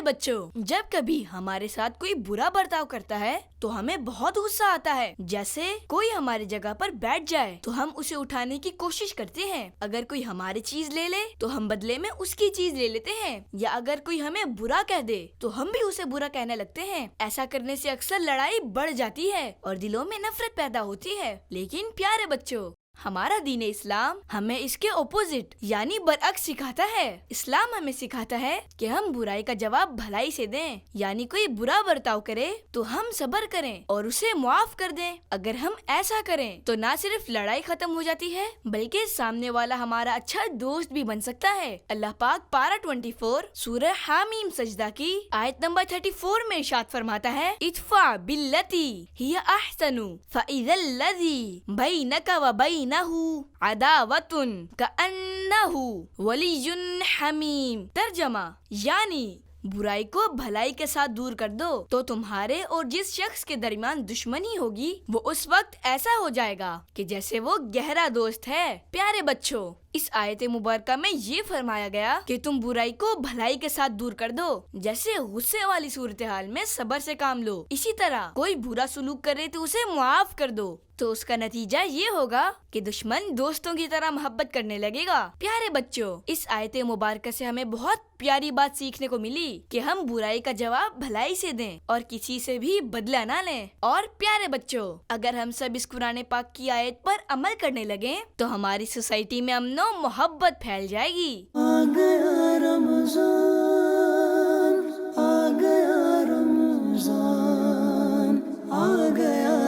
بچوں، جب کبھی ہمارے ساتھ کوئی برا برتاؤ کرتا ہے تو ہمیں بہت غصہ آتا ہے. جیسے کوئی ہماری جگہ پر بیٹھ جائے تو ہم اسے اٹھانے کی کوشش کرتے ہیں. اگر کوئی ہماری چیز لے لے تو ہم بدلے میں اس کی چیز لے لیتے ہیں. یا اگر کوئی ہمیں برا کہہ دے تو ہم بھی اسے برا کہنے لگتے ہیں. ایسا کرنے سے اکثر لڑائی بڑھ جاتی ہے اور دلوں میں نفرت پیدا ہوتی ہے. لیکن پیارے بچوں، ہمارا دین اسلام ہمیں اس کے اپوزٹ یعنی برعکس سکھاتا ہے. اسلام ہمیں سکھاتا ہے کہ ہم برائی کا جواب بھلائی سے دیں. یعنی کوئی برا برتاؤ کرے تو ہم صبر کریں اور اسے معاف کر دیں. اگر ہم ایسا کریں تو نہ صرف لڑائی ختم ہو جاتی ہے بلکہ سامنے والا ہمارا اچھا دوست بھی بن سکتا ہے. اللہ پاک پارہ 24 سورہ حامیم سجدہ کی آیت نمبر 34 میں ارشاد فرماتا ہے، ادفع باللتی ہی احسن فاذا الذی بینک وبینہ عداوۃ کأنہ ولی حمیم. ترجمہ یعنی برائی کو بھلائی کے ساتھ دور کر دو تو تمہارے اور جس شخص کے درمیان دشمنی ہوگی وہ اس وقت ایسا ہو جائے گا کہ جیسے وہ گہرا دوست ہے. پیارے بچوں، اس آیت مبارکہ میں یہ فرمایا گیا کہ تم برائی کو بھلائی کے ساتھ دور کر دو. جیسے غصے والی صورتحال میں صبر سے کام لو، اسی طرح کوئی برا سلوک کرے تو اسے معاف کر دو تو اس کا نتیجہ یہ ہوگا کہ دشمن دوستوں کی طرح محبت کرنے لگے گا. پیارے بچوں، اس آیت مبارکہ سے ہمیں بہت پیاری بات سیکھنے کو ملی کہ ہم برائی کا جواب بھلائی سے دیں اور کسی سے بھی بدلہ نہ لیں. اور پیارے بچوں، اگر ہم سب اس قرآن پاک کی آیت پر عمل کرنے لگیں تو ہماری سوسائٹی میں امن و محبت پھیل جائے گی. آ گیا رمضان، آ گیا رمضان، آ گیا